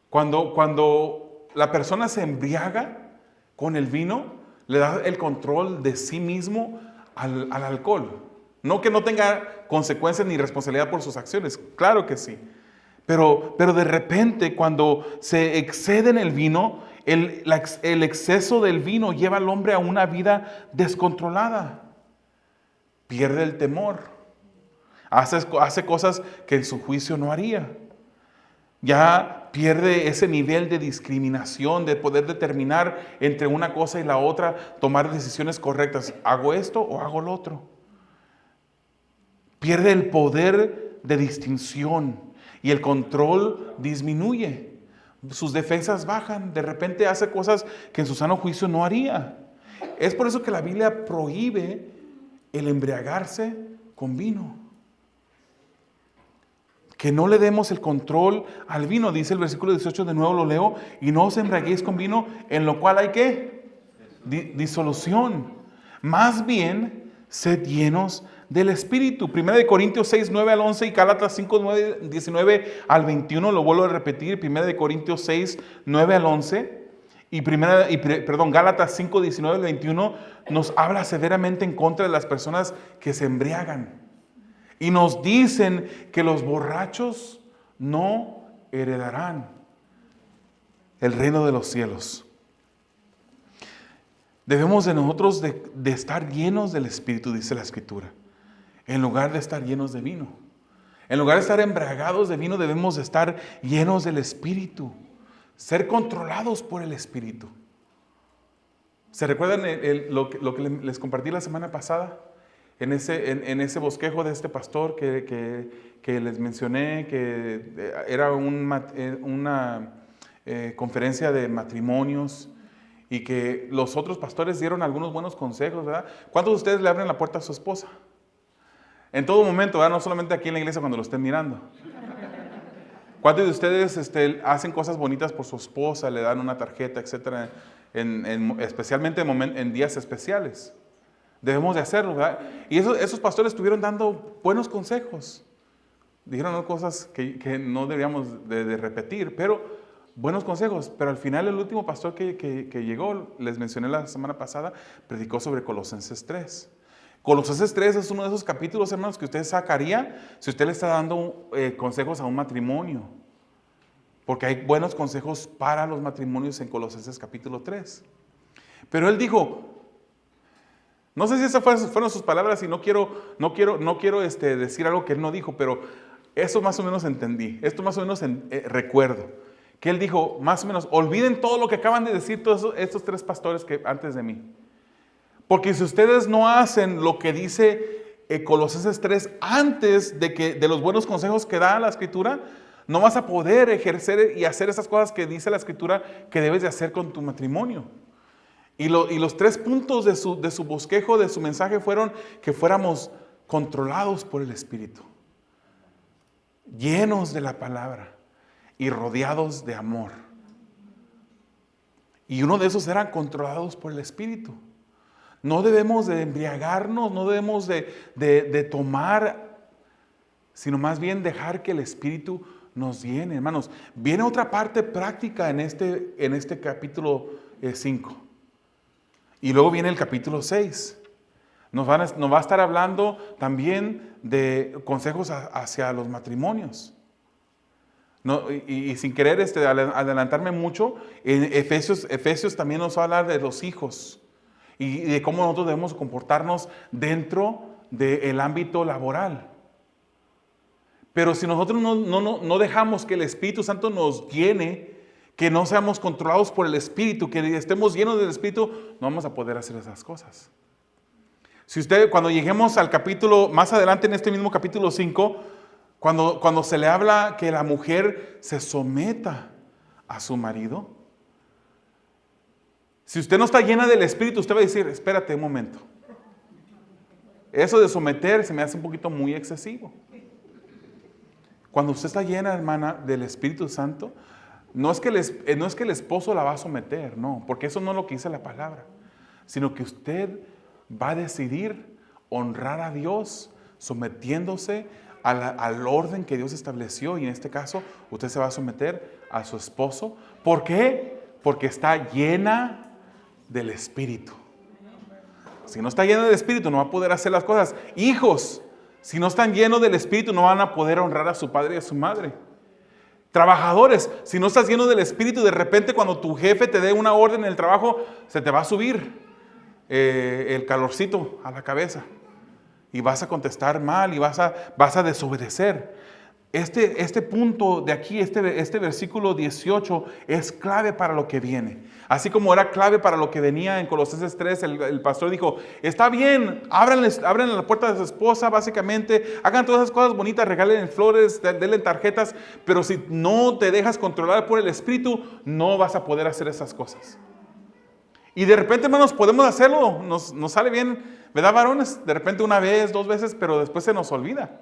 Cuando la persona se embriaga con el vino, le da el control de sí mismo al alcohol. No que no tenga consecuencias ni responsabilidad por sus acciones, claro que sí. Pero de repente cuando se excede en el vino, el exceso del vino lleva al hombre a una vida descontrolada. Pierde el temor. Hace cosas que en su juicio no haría. Ya pierde ese nivel de discriminación, de poder determinar entre una cosa y la otra, tomar decisiones correctas. ¿Hago esto o hago lo otro? Pierde el poder de distinción y el control disminuye. Sus defensas bajan. De repente hace cosas que en su sano juicio no haría. Es por eso que la Biblia prohíbe el embriagarse con vino. Que no le demos el control al vino, dice el versículo 18, de nuevo lo leo, y no os embriaguéis con vino, en lo cual hay ¿qué? Disolución. Más bien, sed llenos del Espíritu. 1 Corintios 6, 9 al 11 y Gálatas 5, 9, 19 al 21, lo vuelvo a repetir, 1 Corintios 6, 9 al 11, Gálatas 5, 19 al 21, nos habla severamente en contra de las personas que se embriagan. Y nos dicen que los borrachos no heredarán el reino de los cielos. Debemos de nosotros de estar llenos del Espíritu, dice la Escritura, en lugar de estar llenos de vino. En lugar de estar embriagados de vino, debemos de estar llenos del Espíritu, ser controlados por el Espíritu. ¿Se recuerdan lo que les compartí la semana pasada? En ese bosquejo de este pastor que les mencioné, que era una conferencia de matrimonios y que los otros pastores dieron algunos buenos consejos, ¿verdad? ¿Cuántos de ustedes le abren la puerta a su esposa? En todo momento, ¿verdad? No solamente aquí en la iglesia cuando lo estén mirando. ¿Cuántos de ustedes hacen cosas bonitas por su esposa, le dan una tarjeta, etcétera, especialmente en días especiales? Debemos de hacerlo, ¿verdad? Y esos pastores estuvieron dando buenos consejos. Dijeron cosas que no deberíamos de repetir, pero buenos consejos. Pero al final el último pastor que llegó, les mencioné la semana pasada, predicó sobre Colosenses 3. Colosenses 3 es uno de esos capítulos, hermanos, que usted sacaría si usted le está dando consejos a un matrimonio. Porque hay buenos consejos para los matrimonios en Colosenses capítulo 3. Pero él dijo, no sé si esas fueron sus palabras y no quiero decir algo que él no dijo, pero eso más o menos entendí, esto más o menos recuerdo, que él dijo más o menos, olviden todo lo que acaban de decir todos estos tres pastores que antes de mí, porque si ustedes no hacen lo que dice Colosenses 3 antes de los buenos consejos que da la Escritura, no vas a poder ejercer y hacer esas cosas que dice la Escritura que debes de hacer con tu matrimonio. Y los 3 puntos de su bosquejo, de su mensaje fueron que fuéramos controlados por el Espíritu, llenos de la palabra y rodeados de amor. Y uno de esos eran controlados por el Espíritu. No debemos de embriagarnos, no debemos de tomar, sino más bien dejar que el Espíritu nos llene, hermanos. Viene otra parte práctica en este capítulo 5. Y luego viene el capítulo 6. Nos va a estar hablando también de consejos hacia los matrimonios. No, y sin querer adelantarme mucho, en Efesios también nos va a hablar de los hijos y de cómo nosotros debemos comportarnos dentro del ámbito laboral. Pero si nosotros no dejamos que el Espíritu Santo nos llene, que no seamos controlados por el Espíritu, que estemos llenos del Espíritu, no vamos a poder hacer esas cosas. Si cuando lleguemos al capítulo, más adelante en este mismo capítulo 5, cuando se le habla que la mujer se someta a su marido, si usted no está llena del Espíritu, usted va a decir, espérate un momento. Eso de someter se me hace un poquito muy excesivo. Cuando usted está llena, hermana, del Espíritu Santo, no es que el esposo la va a someter, no, porque eso no es lo que dice la palabra, sino que usted va a decidir honrar a Dios sometiéndose al orden que Dios estableció, y en este caso usted se va a someter a su esposo. ¿Por qué? Porque está llena del Espíritu. Si no está llena del Espíritu, no va a poder hacer las cosas. Hijos, si no están llenos del Espíritu, no van a poder honrar a su padre y a su madre. Trabajadores, si no estás lleno del Espíritu, de repente cuando tu jefe te dé una orden en el trabajo, se te va a subir el calorcito a la cabeza. Y vas a contestar mal y vas a desobedecer. Este punto de aquí, este versículo 18 es clave para lo que viene. Así como era clave para lo que venía en Colosenses 3, el pastor dijo, está bien, abran la puerta de su esposa, básicamente, hagan todas esas cosas bonitas, regalen flores, denle tarjetas, pero si no te dejas controlar por el Espíritu, no vas a poder hacer esas cosas. Y de repente, hermanos, podemos hacerlo, nos sale bien, ¿verdad, varones? De repente una vez, 2 veces, pero después se nos olvida.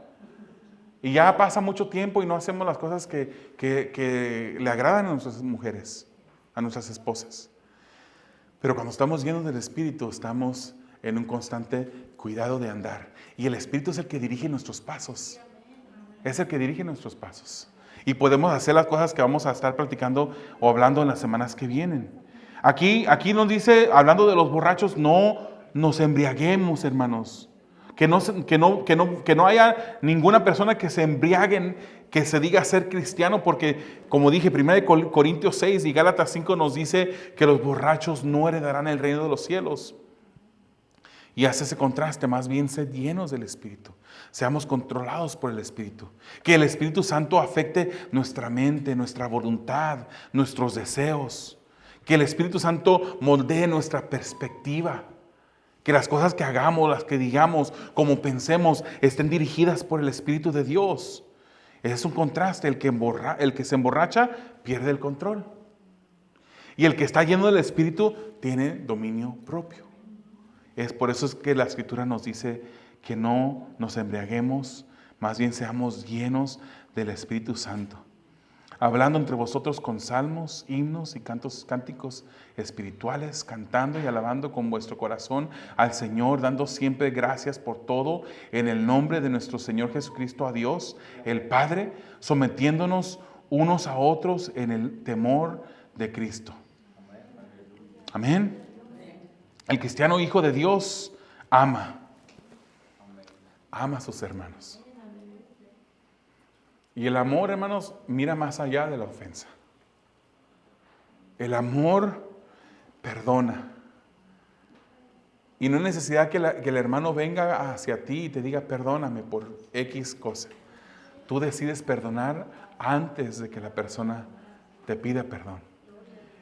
Y ya pasa mucho tiempo y no hacemos las cosas que le agradan a nuestras mujeres, a nuestras esposas. Pero cuando estamos llenos del Espíritu, estamos en un constante cuidado de andar. Y el Espíritu es el que dirige nuestros pasos. Es el que dirige nuestros pasos. Y podemos hacer las cosas que vamos a estar platicando o hablando en las semanas que vienen. Aquí nos dice, hablando de los borrachos, no nos embriaguemos, hermanos. Que no haya ninguna persona que se embriaguen, que se diga ser cristiano, porque como dije, 1 Corintios 6 y Gálatas 5 nos dice que los borrachos no heredarán el reino de los cielos. Y hace ese contraste, más bien sed llenos del Espíritu. Seamos controlados por el Espíritu. Que el Espíritu Santo afecte nuestra mente, nuestra voluntad, nuestros deseos. Que el Espíritu Santo moldee nuestra perspectiva. Que las cosas que hagamos, las que digamos, como pensemos, estén dirigidas por el Espíritu de Dios. Es un contraste. El que se emborracha pierde el control. Y el que está lleno del Espíritu tiene dominio propio. Es por eso es que la Escritura nos dice que no nos embriaguemos, más bien seamos llenos del Espíritu Santo. Hablando entre vosotros con salmos, himnos y cánticos espirituales, cantando y alabando con vuestro corazón al Señor, dando siempre gracias por todo en el nombre de nuestro Señor Jesucristo a Dios, el Padre, sometiéndonos unos a otros en el temor de Cristo. Amén. El cristiano hijo de Dios ama a sus hermanos. Y el amor, hermanos, mira más allá de la ofensa. El amor perdona. Y no hay necesidad que el hermano venga hacia ti y te diga perdóname por X cosa. Tú decides perdonar antes de que la persona te pida perdón.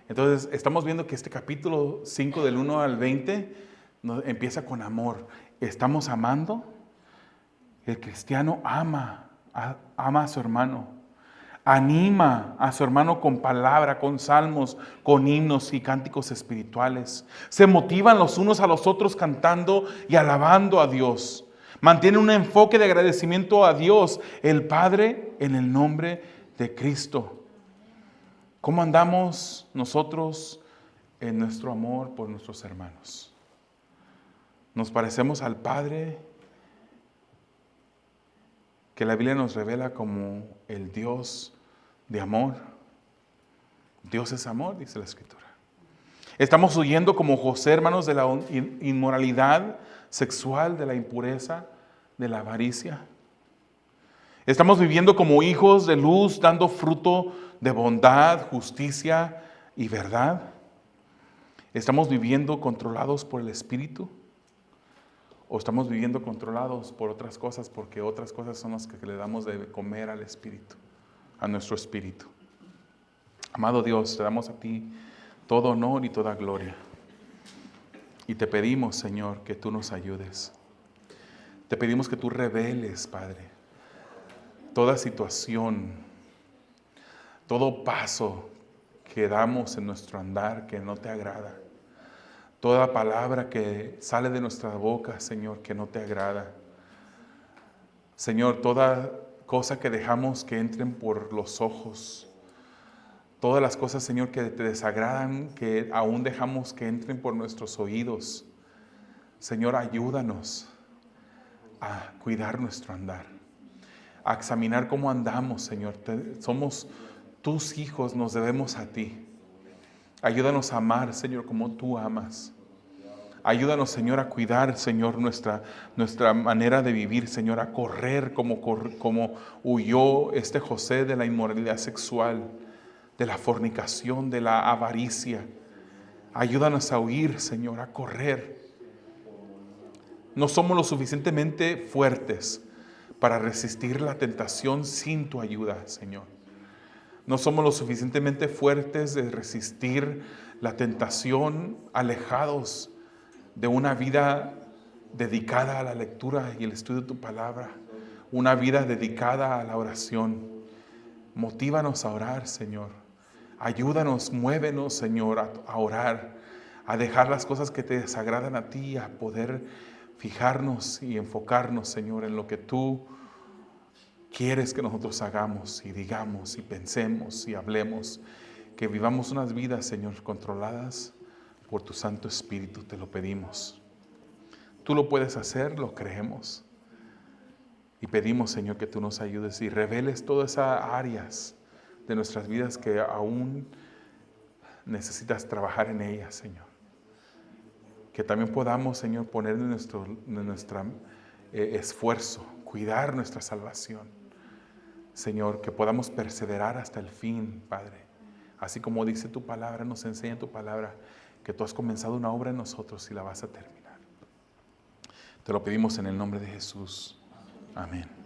Entonces, estamos viendo que este capítulo 5 del 1 al 20 empieza con amor. Estamos amando. El cristiano ama a su hermano. Anima a su hermano con palabra, con salmos, con himnos y cánticos espirituales. Se motivan los unos a los otros cantando y alabando a Dios. Mantiene un enfoque de agradecimiento a Dios, el Padre, en el nombre de Cristo. ¿Cómo andamos nosotros en nuestro amor por nuestros hermanos? ¿Nos parecemos al Padre que la Biblia nos revela como el Dios de amor. Dios es amor, dice la Escritura. Estamos huyendo como José, hermanos, de la inmoralidad sexual, de la impureza, de la avaricia. Estamos viviendo como hijos de luz, dando fruto de bondad, justicia y verdad. ¿Estamos viviendo controlados por el Espíritu? ¿O estamos viviendo controlados por otras cosas? Porque otras cosas son las que le damos de comer al Espíritu, a nuestro espíritu. Amado Dios, te damos a ti todo honor y toda gloria. Y te pedimos, Señor, que tú nos ayudes. Te pedimos que tú reveles, Padre, toda situación, todo paso que damos en nuestro andar que no te agrada. Toda palabra que sale de nuestra boca, Señor, que no te agrada. Señor, toda cosa que dejamos que entren por los ojos. Todas las cosas, Señor, que te desagradan, que aún dejamos que entren por nuestros oídos. Señor, ayúdanos a cuidar nuestro andar, a examinar cómo andamos, Señor. Somos tus hijos, nos debemos a ti. Ayúdanos a amar, Señor, como tú amas. Ayúdanos, Señor, a cuidar, Señor, nuestra manera de vivir, Señor, a correr como huyó este José de la inmoralidad sexual, de la fornicación, de la avaricia. Ayúdanos a huir, Señor, a correr. No somos lo suficientemente fuertes para resistir la tentación sin tu ayuda, Señor. No somos lo suficientemente fuertes de resistir la tentación alejados de una vida dedicada a la lectura y el estudio de tu palabra. Una vida dedicada a la oración. Motívanos a orar, Señor. Ayúdanos, muévenos, Señor, a orar, a dejar las cosas que te desagradan a ti, a poder fijarnos y enfocarnos, Señor, en lo que tú quieres que nosotros hagamos y digamos y pensemos y hablemos. Que vivamos unas vidas, Señor, controladas por tu Santo Espíritu, te lo pedimos. Tú lo puedes hacer, lo creemos. Y pedimos, Señor, que tú nos ayudes y reveles todas esas áreas de nuestras vidas que aún necesitas trabajar en ellas, Señor. Que también podamos, Señor, poner en nuestro esfuerzo, cuidar nuestra salvación. Señor, que podamos perseverar hasta el fin, Padre. Así como dice tu palabra, nos enseña tu palabra, que tú has comenzado una obra en nosotros y la vas a terminar. Te lo pedimos en el nombre de Jesús. Amén.